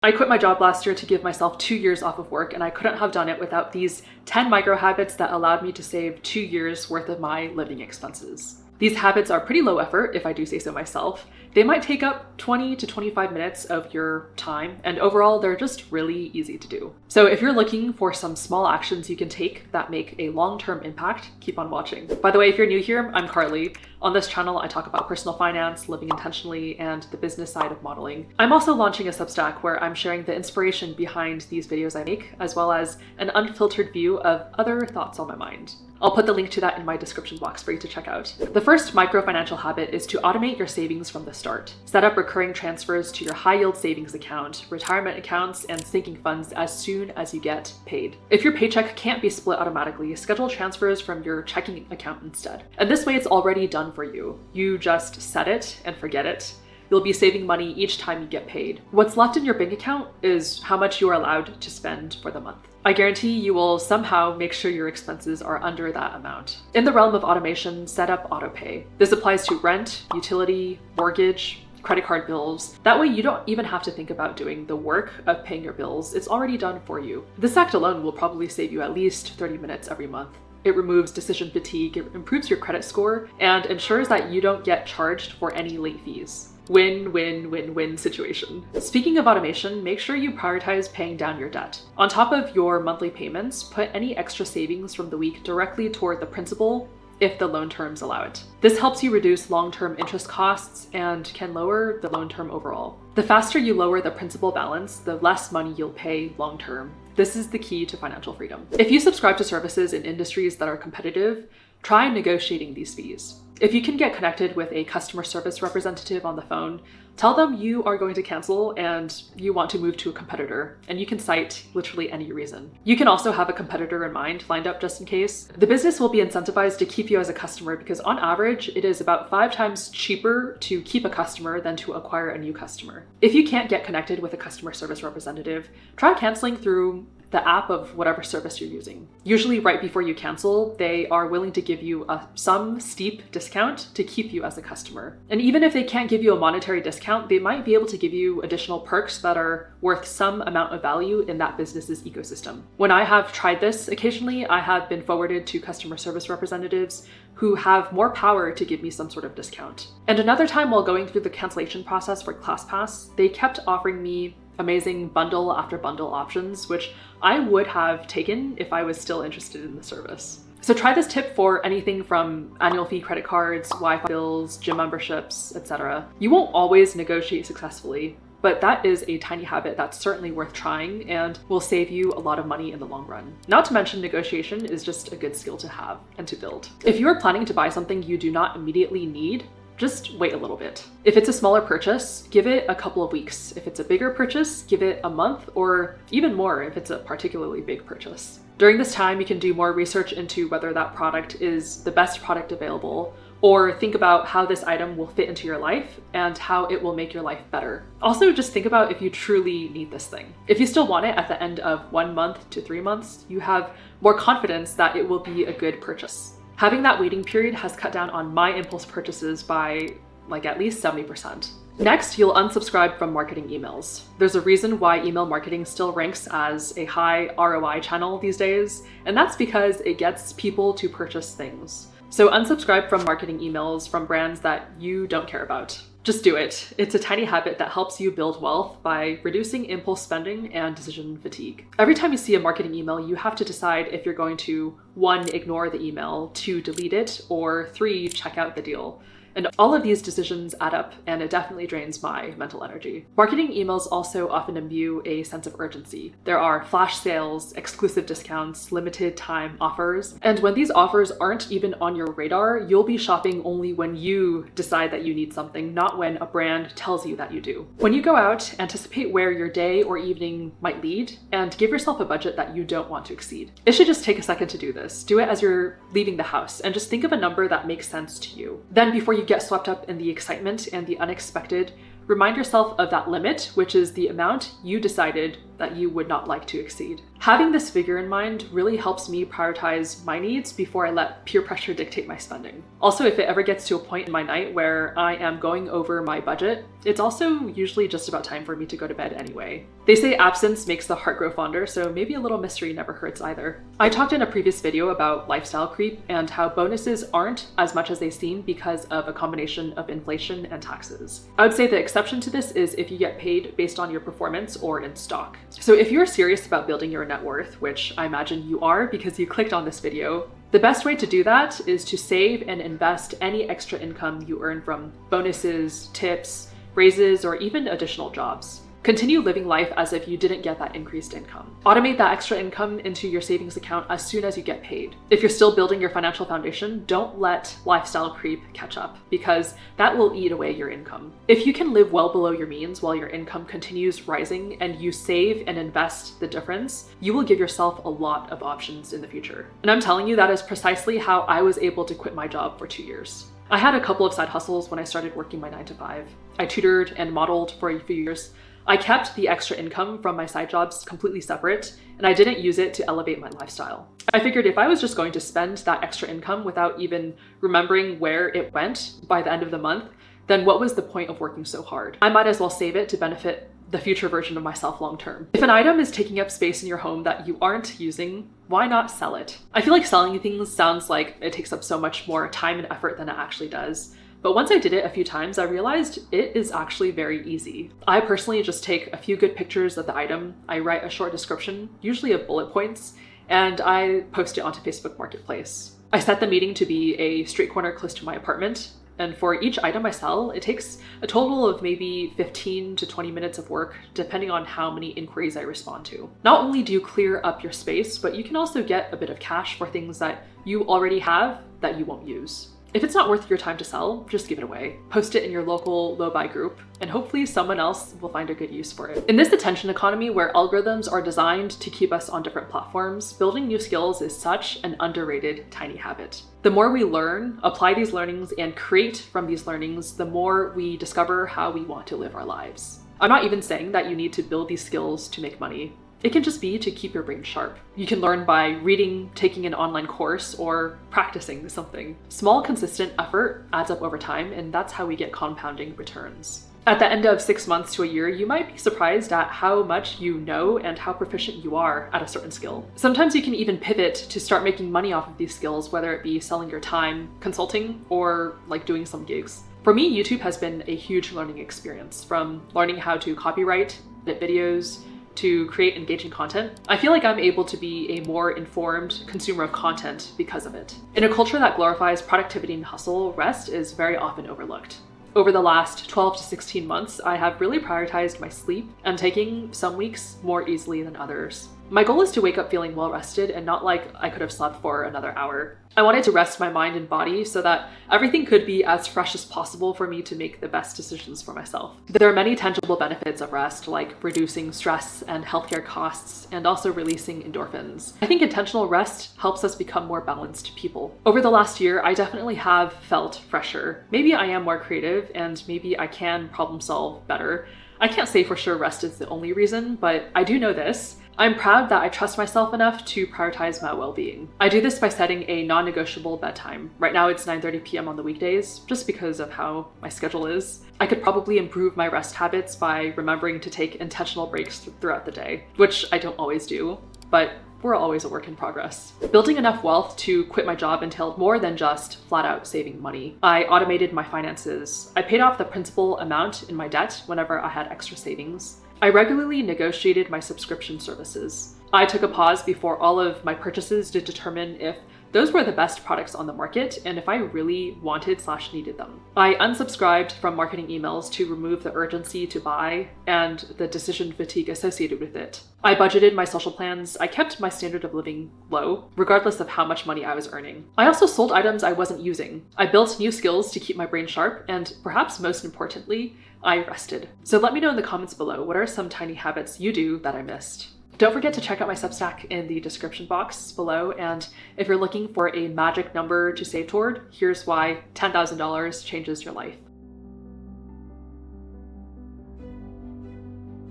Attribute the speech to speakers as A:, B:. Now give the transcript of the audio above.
A: I quit my job last year to give myself 2 years off of work, and I couldn't have done it without these 10 micro habits that allowed me to save 2 years worth of my living expenses. These habits are pretty low effort, if I do say so myself. They might take up 20 to 25 minutes of your time, and overall, they're just really easy to do. So if you're looking for some small actions you can take that make a long-term impact, keep on watching. By the way, if you're new here, I'm Carly. On this channel, I talk about personal finance, living intentionally, and the business side of modeling. I'm also launching a Substack where I'm sharing the inspiration behind these videos I make, as well as an unfiltered view of other thoughts on my mind. I'll put the link to that in my description box for you to check out. The first micro financial habit is to automate your savings from the start. Set up recurring transfers to your high-yield savings account, retirement accounts, and sinking funds as soon as you get paid. If your paycheck can't be split automatically, schedule transfers from your checking account instead. And this way it's already done for you. You just set it and forget it. You'll be saving money each time you get paid. What's left in your bank account is how much you are allowed to spend for the month. I guarantee you will somehow make sure your expenses are under that amount. In the realm of automation, set up autopay. This applies to rent, utility, mortgage, credit card bills. That way you don't even have to think about doing the work of paying your bills. It's already done for you. This act alone will probably save you at least 30 minutes every month. It removes decision fatigue, it improves your credit score, and ensures that you don't get charged for any late fees. Win-win-win-win situation. Speaking of automation, make sure you prioritize paying down your debt. On top of your monthly payments, put any extra savings from the week directly toward the principal if the loan terms allow it. This helps you reduce long-term interest costs and can lower the loan term overall. The faster you lower the principal balance, the less money you'll pay long-term. This is the key to financial freedom. If you subscribe to services in industries that are competitive, try negotiating these fees. If you can get connected with a customer service representative on the phone, tell them you are going to cancel and you want to move to a competitor, and you can cite literally any reason. You can also have a competitor in mind lined up just in case. The business will be incentivized to keep you as a customer because on average, it is about 5 times cheaper to keep a customer than to acquire a new customer. If you can't get connected with a customer service representative, try canceling through the app of whatever service you're using. Usually right before you cancel, they are willing to give you some steep discount to keep you as a customer. And even if they can't give you a monetary discount, they might be able to give you additional perks that are worth some amount of value in that business's ecosystem. When I have tried this occasionally, I have been forwarded to customer service representatives who have more power to give me some sort of discount. And another time while going through the cancellation process for ClassPass, they kept offering me amazing bundle after bundle options, which I would have taken if I was still interested in the service. So try this tip for anything from annual fee credit cards, Wi-Fi bills, gym memberships, etc. You won't always negotiate successfully, but that is a tiny habit that's certainly worth trying and will save you a lot of money in the long run. Not to mention, negotiation is just a good skill to have and to build. If you are planning to buy something you do not immediately need, just wait a little bit. If it's a smaller purchase, give it a couple of weeks. If it's a bigger purchase, give it a month, or even more if it's a particularly big purchase. During this time, you can do more research into whether that product is the best product available, or think about how this item will fit into your life and how it will make your life better. Also, just think about if you truly need this thing. If you still want it at the end of 1 month to 3 months, you have more confidence that it will be a good purchase. Having that waiting period has cut down on my impulse purchases by at least 70%. Next, you'll unsubscribe from marketing emails. There's a reason why email marketing still ranks as a high ROI channel these days, and that's because it gets people to purchase things. So unsubscribe from marketing emails from brands that you don't care about. Just do it. It's a tiny habit that helps you build wealth by reducing impulse spending and decision fatigue. Every time you see a marketing email, you have to decide if you're going to 1, ignore the email, 2, delete it, or 3, check out the deal. And all of these decisions add up, and it definitely drains my mental energy. Marketing emails also often imbue a sense of urgency. There are flash sales, exclusive discounts, limited time offers, and when these offers aren't even on your radar, you'll be shopping only when you decide that you need something, not when a brand tells you that you do. When you go out, anticipate where your day or evening might lead, and give yourself a budget that you don't want to exceed. It should just take a second to do this. Do it as you're leaving the house, and just think of a number that makes sense to you. Then before you get swept up in the excitement and the unexpected, remind yourself of that limit, which is the amount you decided that you would not like to exceed. Having this figure in mind really helps me prioritize my needs before I let peer pressure dictate my spending. Also, if it ever gets to a point in my night where I am going over my budget, it's also usually just about time for me to go to bed anyway. They say absence makes the heart grow fonder, so maybe a little mystery never hurts either. I talked in a previous video about lifestyle creep and how bonuses aren't as much as they seem because of a combination of inflation and taxes. I would say the exception to this is if you get paid based on your performance or in stock. So if you're serious about building your net worth, which I imagine you are because you clicked on this video, the best way to do that is to save and invest any extra income you earn from bonuses, tips, raises, or even additional jobs. Continue living life as if you didn't get that increased income. Automate that extra income into your savings account as soon as you get paid. If you're still building your financial foundation, don't let lifestyle creep catch up, because that will eat away your income. If you can live well below your means while your income continues rising and you save and invest the difference, you will give yourself a lot of options in the future. And I'm telling you, that is precisely how I was able to quit my job for 2 years. I had a couple of side hustles when I started working my 9-to-5. I tutored and modeled for a few years. I kept the extra income from my side jobs completely separate, and I didn't use it to elevate my lifestyle. I figured if I was just going to spend that extra income without even remembering where it went by the end of the month, then what was the point of working so hard? I might as well save it to benefit the future version of myself long term. If an item is taking up space in your home that you aren't using, why not sell it? I feel like selling things sounds like it takes up so much more time and effort than it actually does. But once I did it a few times, I realized it is actually very easy. I personally just take a few good pictures of the item, I write a short description, usually of bullet points, and I post it onto Facebook Marketplace. I set the meeting to be a street corner close to my apartment, and for each item I sell, it takes a total of maybe 15 to 20 minutes of work, depending on how many inquiries I respond to. Not only do you clear up your space, but you can also get a bit of cash for things that you already have that you won't use. If it's not worth your time to sell, just give it away. Post it in your local low-buy group, and hopefully someone else will find a good use for it. In this attention economy where algorithms are designed to keep us on different platforms, building new skills is such an underrated tiny habit. The more we learn, apply these learnings, and create from these learnings, the more we discover how we want to live our lives. I'm not even saying that you need to build these skills to make money. It can just be to keep your brain sharp. You can learn by reading, taking an online course, or practicing something. Small, consistent effort adds up over time, and that's how we get compounding returns. At the end of 6 months to a year, you might be surprised at how much you know and how proficient you are at a certain skill. Sometimes you can even pivot to start making money off of these skills, whether it be selling your time, consulting, or like doing some gigs. For me, YouTube has been a huge learning experience, from learning how to copyright, edit videos, to create engaging content. I feel like I'm able to be a more informed consumer of content because of it. In a culture that glorifies productivity and hustle, rest is very often overlooked. Over the last 12 to 16 months, I have really prioritized my sleep and taking some weeks more easily than others. My goal is to wake up feeling well rested and not like I could have slept for another hour. I wanted to rest my mind and body so that everything could be as fresh as possible for me to make the best decisions for myself. There are many tangible benefits of rest, like reducing stress and healthcare costs, and also releasing endorphins. I think intentional rest helps us become more balanced people. Over the last year, I definitely have felt fresher. Maybe I am more creative, and maybe I can problem solve better. I can't say for sure rest is the only reason, but I do know this. I'm proud that I trust myself enough to prioritize my well-being. I do this by setting a non-negotiable bedtime. Right now it's 9:30 p.m. on the weekdays, just because of how my schedule is. I could probably improve my rest habits by remembering to take intentional breaks throughout the day, which I don't always do, but we're always a work in progress. Building enough wealth to quit my job entailed more than just flat out saving money. I automated my finances. I paid off the principal amount in my debt whenever I had extra savings. I regularly negotiated my subscription services. I took a pause before all of my purchases to determine if those were the best products on the market and if I really wanted/needed them. I unsubscribed from marketing emails to remove the urgency to buy and the decision fatigue associated with it. I budgeted my social plans. I kept my standard of living low, regardless of how much money I was earning. I also sold items I wasn't using. I built new skills to keep my brain sharp, and perhaps most importantly, I rested. So let me know in the comments below, what are some tiny habits you do that I missed? Don't forget to check out my Substack in the description box below, and if you're looking for a magic number to save toward, here's why $10,000 changes your life.